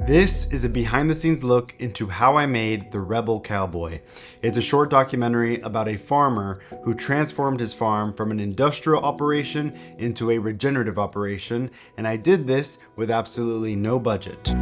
This is a behind-the-scenes look into how I made the Rebel Cowboy. It's a short documentary about a farmer who transformed his farm from an industrial operation into a regenerative operation, and I did this with absolutely no budget.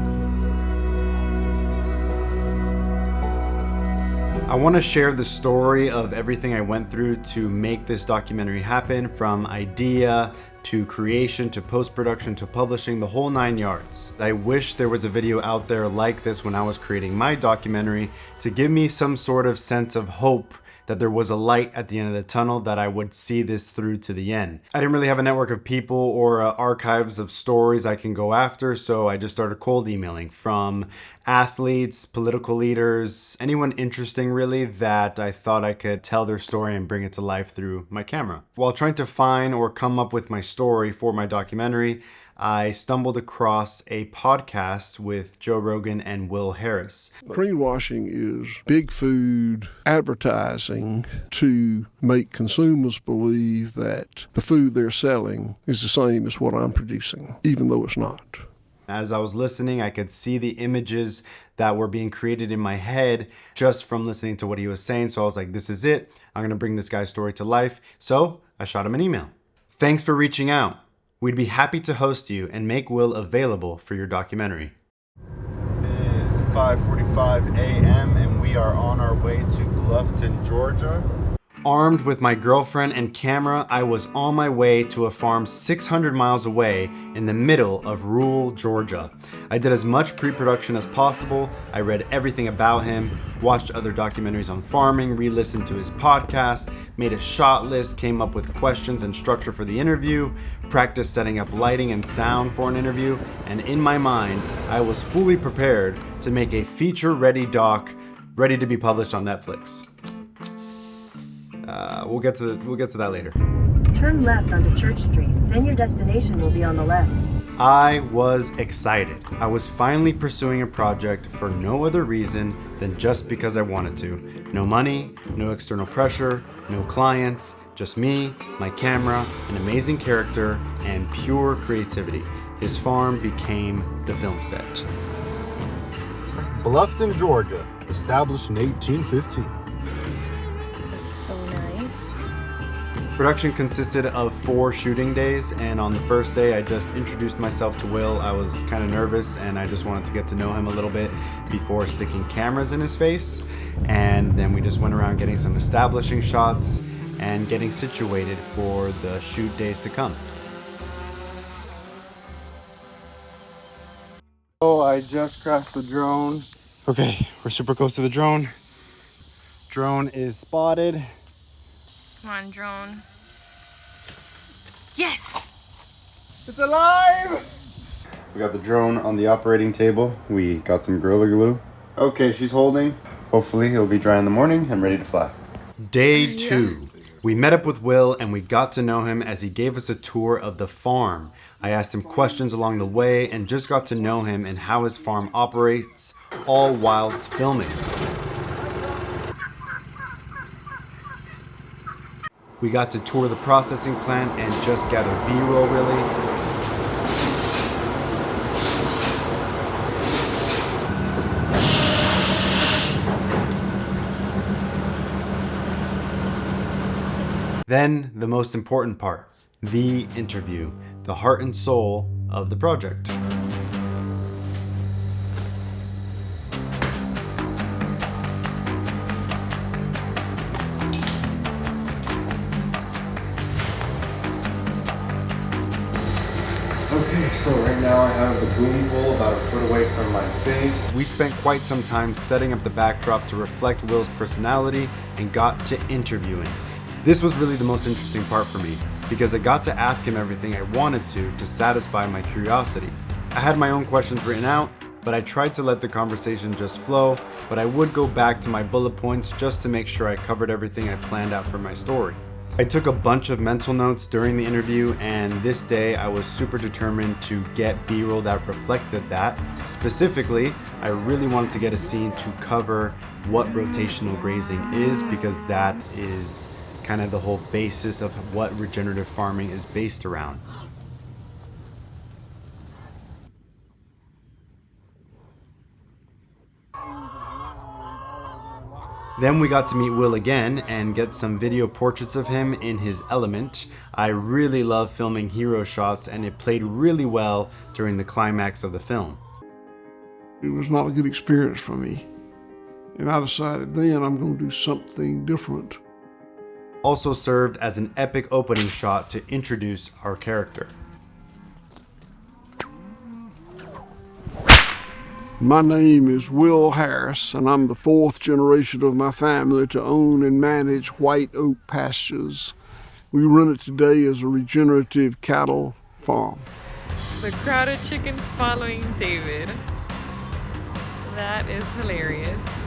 I want to share the story of everything I went through to make this documentary happen, from idea to creation to post-production to publishing, the whole 9 yards. I wish there was a video out there like this when I was creating my documentary to give me some sort of sense of hope that there was a light at the end of the tunnel, that I would see this through to the end. I didn't really have a network of people or archives of stories I can go after, so I just started cold emailing from athletes, political leaders, anyone interesting really that I thought I could tell their story and bring it to life through my camera. While trying to find or come up with my story for my documentary, I stumbled across a podcast with Joe Rogan and Will Harris. Greenwashing is big food advertising to make consumers believe that the food they're selling is the same as what I'm producing, even though it's not. As I was listening, I could see the images that were being created in my head just from listening to what he was saying. So I was like, this is it. I'm going to bring this guy's story to life. So I shot him an email. Thanks for reaching out. We'd be happy to host you and make Will available for your documentary. It is 5:45 a.m. and we are on our way to Bluffton, Georgia. Armed with my girlfriend and camera, I was on my way to a farm 600 miles away in the middle of rural Georgia. I did as much pre-production as possible. I read everything about him, watched other documentaries on farming, re-listened to his podcast, made a shot list, came up with questions and structure for the interview, practiced setting up lighting and sound for an interview, and in my mind, I was fully prepared to make a feature-ready doc ready to be published on Netflix. We'll get to that later. Turn left onto Church Street, then your destination will be on the left. I was excited. I was finally pursuing a project for no other reason than just because I wanted to. No money, no external pressure, no clients, just me, my camera, an amazing character, and pure creativity. His farm became the film set. Bluffton, Georgia, established in 1815. So nice. Production consisted of 4 shooting days, and on the first day I just introduced myself to Will. I was kind of nervous and I just wanted to get to know him a little bit before sticking cameras in his face, and then we just went around getting some establishing shots and getting situated for the shoot days to come. Oh, I just crashed the drone. Okay, we're super close to the drone. Drone is spotted. Come on, drone. Yes! It's alive! We got the drone on the operating table. We got some Gorilla Glue. Okay, she's holding. Hopefully it'll be dry in the morning and ready to fly. Day 2. We met up with Will and we got to know him as he gave us a tour of the farm. I asked him questions along the way and just got to know him and how his farm operates, all whilst filming. We got to tour the processing plant and just gather B-roll really. Then the most important part, the interview, the heart and soul of the project. Okay, so right now I have the boom pole about a foot away from my face. We spent quite some time setting up the backdrop to reflect Will's personality and got to interviewing. This was really the most interesting part for me because I got to ask him everything I wanted to satisfy my curiosity. I had my own questions written out, but I tried to let the conversation just flow, but I would go back to my bullet points just to make sure I covered everything I planned out for my story. I took a bunch of mental notes during the interview, and this day I was super determined to get B-roll that reflected that. Specifically, I really wanted to get a scene to cover what rotational grazing is, because that is kind of the whole basis of what regenerative farming is based around. Then we got to meet Will again and get some video portraits of him in his element. I really love filming hero shots, and it played really well during the climax of the film. It was not a good experience for me. And I decided then I'm going to do something different. Also served as an epic opening shot to introduce our character. My name is Will Harris, and I'm the 4th generation of my family to own and manage White Oak Pastures. We run it today as a regenerative cattle farm. The crowd of chickens following David. That is hilarious.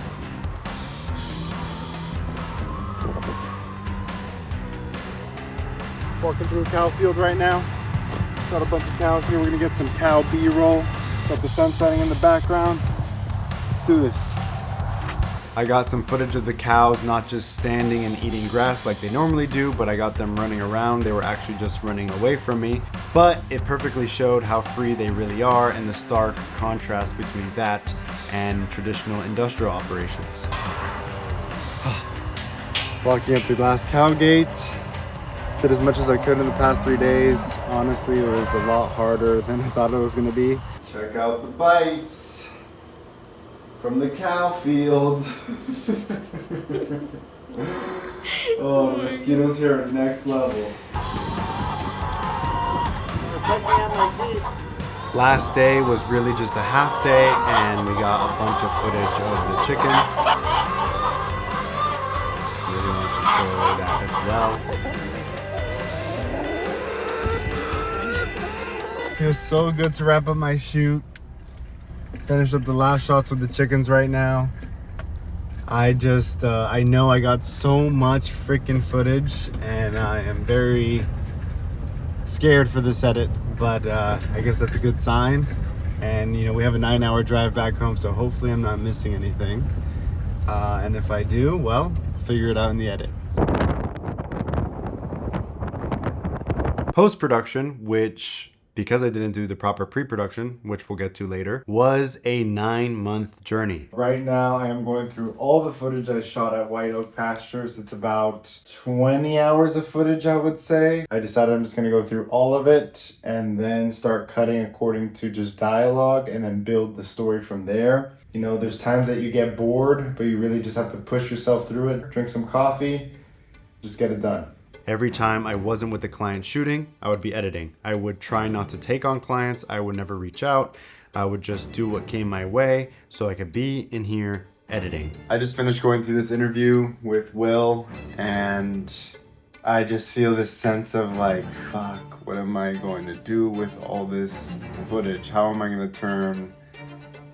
Walking through a cow field right now. Got a bunch of cows here. We're gonna get some cow B-roll. Got the sun setting in the background. Let's do this. I got some footage of the cows not just standing and eating grass like they normally do, but I got them running around. They were actually just running away from me. But it perfectly showed how free they really are and the stark contrast between that and traditional industrial operations. Walking up the glass cow gate. Did as much as I could in the past 3 days. Honestly, it was a lot harder than I thought it was gonna be. Check out the bites from the cow field. Oh, the mosquitoes here are next level. Last day was really just a half day, and we got a bunch of footage of the chickens. Really want to show that as well. Feels so good to wrap up my shoot. Finish up the last shots with the chickens right now. I know I got so much freaking footage, and I am very scared for this edit, but I guess that's a good sign. And you know, we have a 9-hour drive back home, so hopefully I'm not missing anything. And if I do, well, I'll figure it out in the edit. Post-production, which, because I didn't do the proper pre-production, which we'll get to later, was a 9-month journey. Right now, I am going through all the footage I shot at White Oak Pastures. It's about 20 hours of footage, I would say. I decided I'm just gonna go through all of it and then start cutting according to just dialogue and then build the story from there. You know, there's times that you get bored, but you really just have to push yourself through it, drink some coffee, just get it done. Every time I wasn't with the client shooting, I would be editing. I would try not to take on clients. I would never reach out. I would just do what came my way so I could be in here editing. I just finished going through this interview with Will, and I just feel this sense of like, fuck, what am I going to do with all this footage? How am I going to turn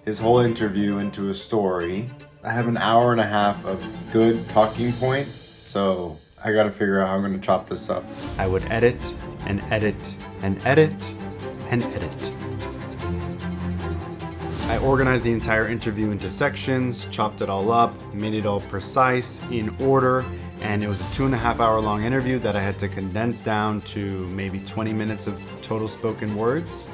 his whole interview into a story? I have an hour and a half of good talking points, so I gotta figure out how I'm gonna chop this up. I would edit and edit and edit and edit. I organized the entire interview into sections, chopped it all up, made it all precise, in order, and it was a 2.5 hour long interview that I had to condense down to maybe 20 minutes of total spoken words.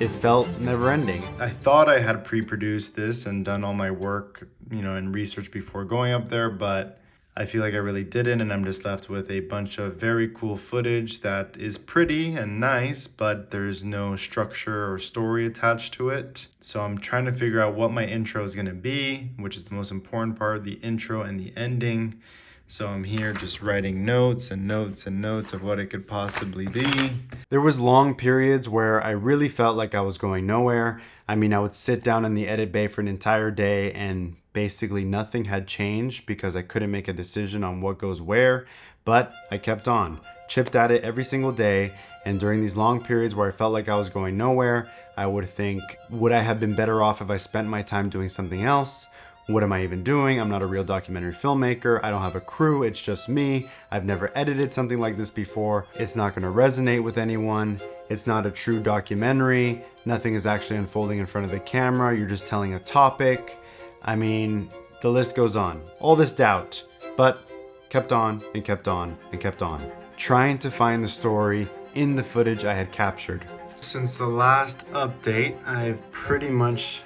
It felt never ending. I thought I had pre-produced this and done all my work, and research before going up there, but I feel like I really didn't, and I'm just left with a bunch of very cool footage that is pretty and nice, but there's no structure or story attached to it. So I'm trying to figure out what my intro is gonna be, which is the most important part, the intro and the ending. So I'm here just writing notes and notes and notes of what it could possibly be. There was long periods where I really felt like I was going nowhere. I mean, I would sit down in the edit bay for an entire day and basically nothing had changed because I couldn't make a decision on what goes where, but I kept on, chipped at it every single day. And during these long periods where I felt like I was going nowhere, I would think, would I have been better off if I spent my time doing something else? What am I even doing? I'm not a real documentary filmmaker. I don't have a crew. It's just me. I've never edited something like this before. It's not going to resonate with anyone. It's not a true documentary. Nothing is actually unfolding in front of the camera. You're just telling a topic. I mean, the list goes on. All this doubt, but kept on and kept on and kept on, trying to find the story in the footage I had captured. Since the last update, I've pretty much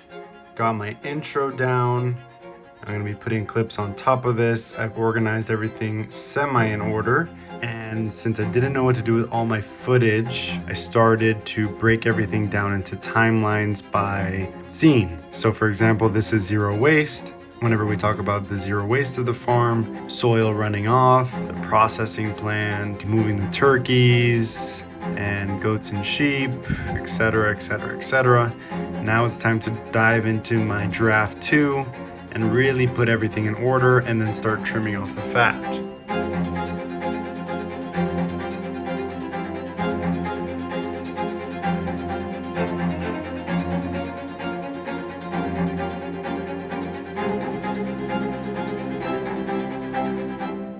got my intro down. I'm gonna be putting clips on top of this. I've organized everything semi in order. And since I didn't know what to do with all my footage, I started to break everything down into timelines by scene. So for example, this is zero waste. Whenever we talk about the zero waste of the farm, soil running off, the processing plant, moving the turkeys and goats and sheep, etc., etc., etc. Now it's time to dive into my draft 2 and really put everything in order and then start trimming off the fat.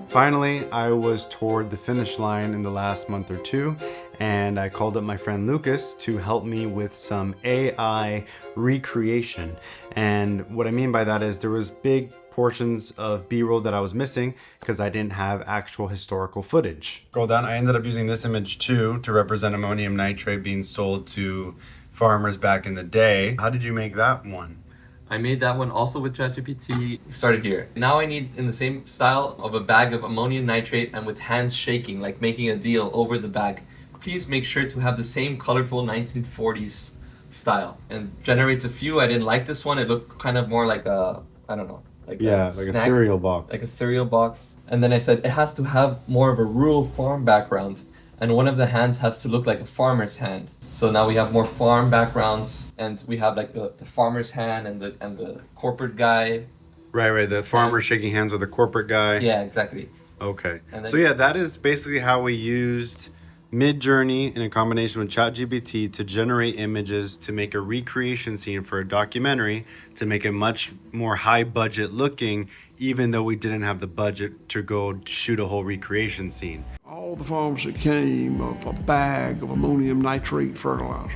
Finally, I was toward the finish line in the last month or two, and I called up my friend Lucas to help me with some AI recreation. And what I mean by that is there was big portions of B-roll that I was missing because I didn't have actual historical footage. Scroll down, I ended up using this image too to represent ammonium nitrate being sold to farmers back in the day. How did you make that one? I made that one also with ChatGPT. Started here. Now I need, in the same style of a bag of ammonium nitrate and with hands shaking, like making a deal over the bag. Please make sure to have the same colorful 1940s style. And generates a few. I didn't like this one. It looked kind of more like a, I don't know. Like a cereal box. Like a cereal box. And then I said it has to have more of a rural farm background. And one of the hands has to look like a farmer's hand. So now we have more farm backgrounds, and we have like the farmer's hand and the corporate guy. Right. The farmer shaking hands with the corporate guy. Yeah, exactly. Okay. So yeah, that is basically how we used Midjourney in a combination with ChatGPT to generate images to make a recreation scene for a documentary to make it much more high budget looking, even though we didn't have the budget to go shoot a whole recreation scene. All the farms that came of a bag of ammonium nitrate fertilizer.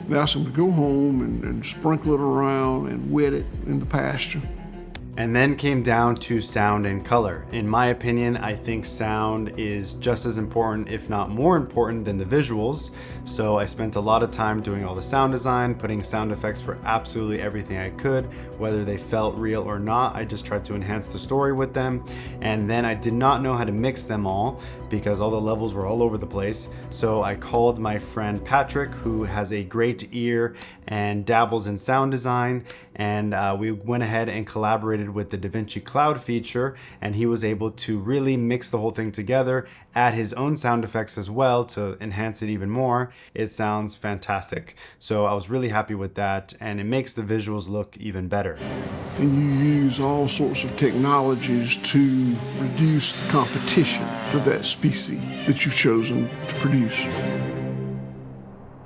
They asked them to go home and sprinkle it around and wet it in the pasture. And then came down to sound and color. In my opinion, I think sound is just as important, if not more important, than the visuals. So I spent a lot of time doing all the sound design, putting sound effects for absolutely everything I could, whether they felt real or not. I just tried to enhance the story with them. And then I did not know how to mix them all because all the levels were all over the place. So I called my friend Patrick, who has a great ear and dabbles in sound design. And we went ahead and collaborated with the DaVinci Cloud feature, and he was able to really mix the whole thing together, add his own sound effects as well to enhance it even more. It sounds fantastic. So I was really happy with that, and it makes the visuals look even better. And you use all sorts of technologies to reduce the competition for that species that you've chosen to produce.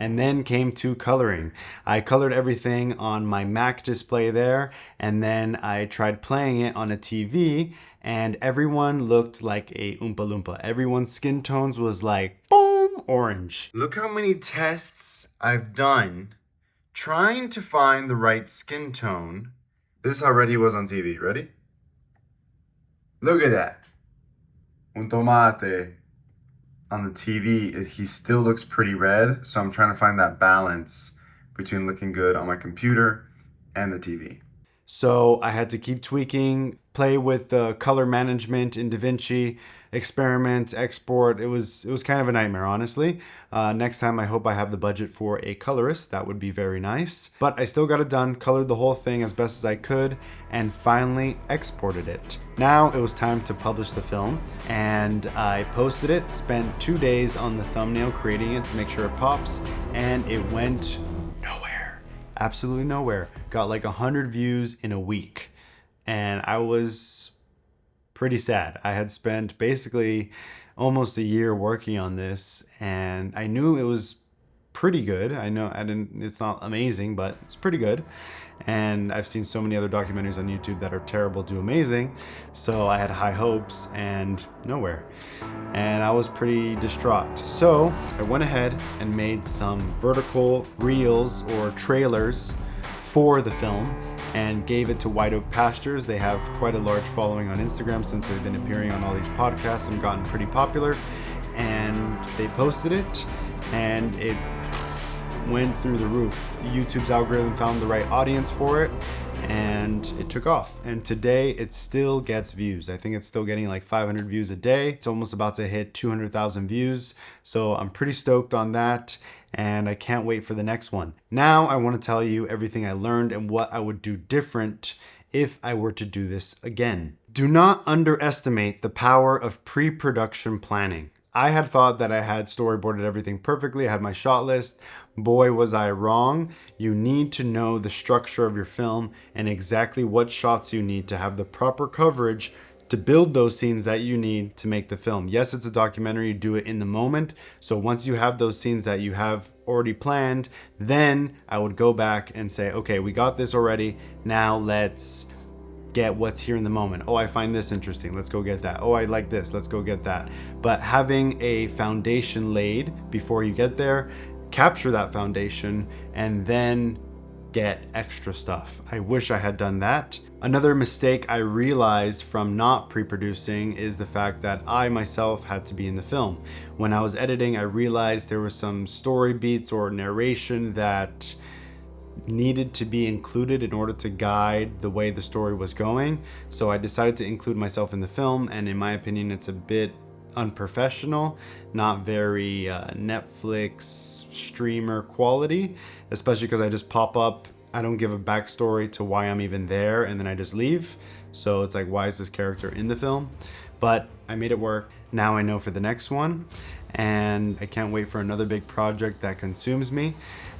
And then came to coloring. I colored everything on my Mac display there, and then I tried playing it on a TV, and everyone looked like a Oompa Loompa. Everyone's skin tones was like, boom, orange. Look how many tests I've done trying to find the right skin tone. This is how red he was on TV. Ready? Look at that. Un tomate. On the TV, he still looks pretty red, so I'm trying to find that balance between looking good on my computer and the TV. So I had to keep tweaking, play with the color management in DaVinci, experiment, export. It was kind of a nightmare, honestly. Next time, I hope I have the budget for a colorist. That would be very nice. But I still got it done, colored the whole thing as best as I could, and finally exported it. Now it was time to publish the film, and I posted it, spent 2 days on the thumbnail creating it to make sure it pops, and it went nowhere. Absolutely nowhere. Got like 100 views in a week. And I was pretty sad. I had spent basically almost a year working on this, and I knew it was pretty good. I know it's not amazing, but it's pretty good. And I've seen so many other documentaries on YouTube that are terrible to amazing. So I had high hopes and nowhere. And I was pretty distraught. So I went ahead and made some vertical reels or trailers for the film and gave it to White Oak Pastures. They have quite a large following on Instagram since they've been appearing on all these podcasts and gotten pretty popular. And they posted it, and it went through the roof. YouTube's algorithm found the right audience for it, and it took off. And today it still gets views. I think it's still getting like 500 views a day. It's almost about to hit 200,000 views. So I'm pretty stoked on that, and I can't wait for the next one. Now I want to tell you everything I learned and what I would do different if I were to do this again. Do not underestimate the power of pre-production planning. I had thought that I had storyboarded everything perfectly. I had my shot list. Boy, was I wrong. You need to know the structure of your film and exactly what shots you need to have the proper coverage to build those scenes that you need to make the film. Yes, it's a documentary, you do it in the moment. So once you have those scenes that you have already planned, then I would go back and say, okay, we got this already. Now let's get what's here in the moment. Oh, I find this interesting. Let's go get that. Oh, I like this. Let's go get that. But having a foundation laid before you get there, capture that foundation, and then get extra stuff. I wish I had done that. Another mistake I realized from not pre-producing is the fact that I myself had to be in the film. When I was editing, I realized there was some story beats or narration that needed to be included in order to guide the way the story was going. So I decided to include myself in the film, and in my opinion, it's a bit unprofessional, not very Netflix streamer quality, especially because I just pop up. I don't give a backstory to why I'm even there, and then I just leave. So it's like, why is this character in the film? But I made it work. Now I know for the next one, and I can't wait for another big project that consumes me.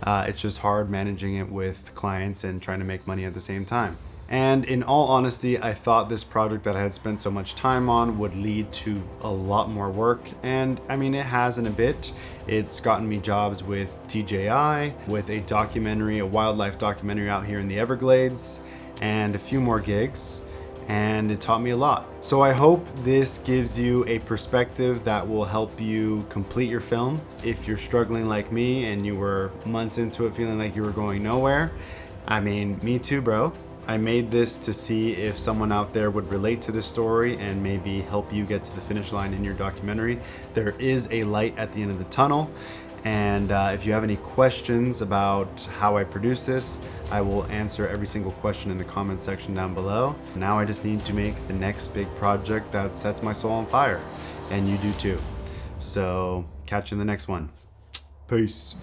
It's just hard managing it with clients and trying to make money at the same time. And in all honesty, I thought this project that I had spent so much time on would lead to a lot more work. And I mean, it has in a bit. It's gotten me jobs with DJI, with a documentary, a wildlife documentary out here in the Everglades, and a few more gigs. And it taught me a lot. So I hope this gives you a perspective that will help you complete your film. If you're struggling like me and you were months into it feeling like you were going nowhere, I mean, me too, bro. I made this to see if someone out there would relate to this story and maybe help you get to the finish line in your documentary. There is a light at the end of the tunnel. And if you have any questions about how I produce this, I will answer every single question in the comment section down below. Now I just need to make the next big project that sets my soul on fire. And you do too. So catch you in the next one. Peace.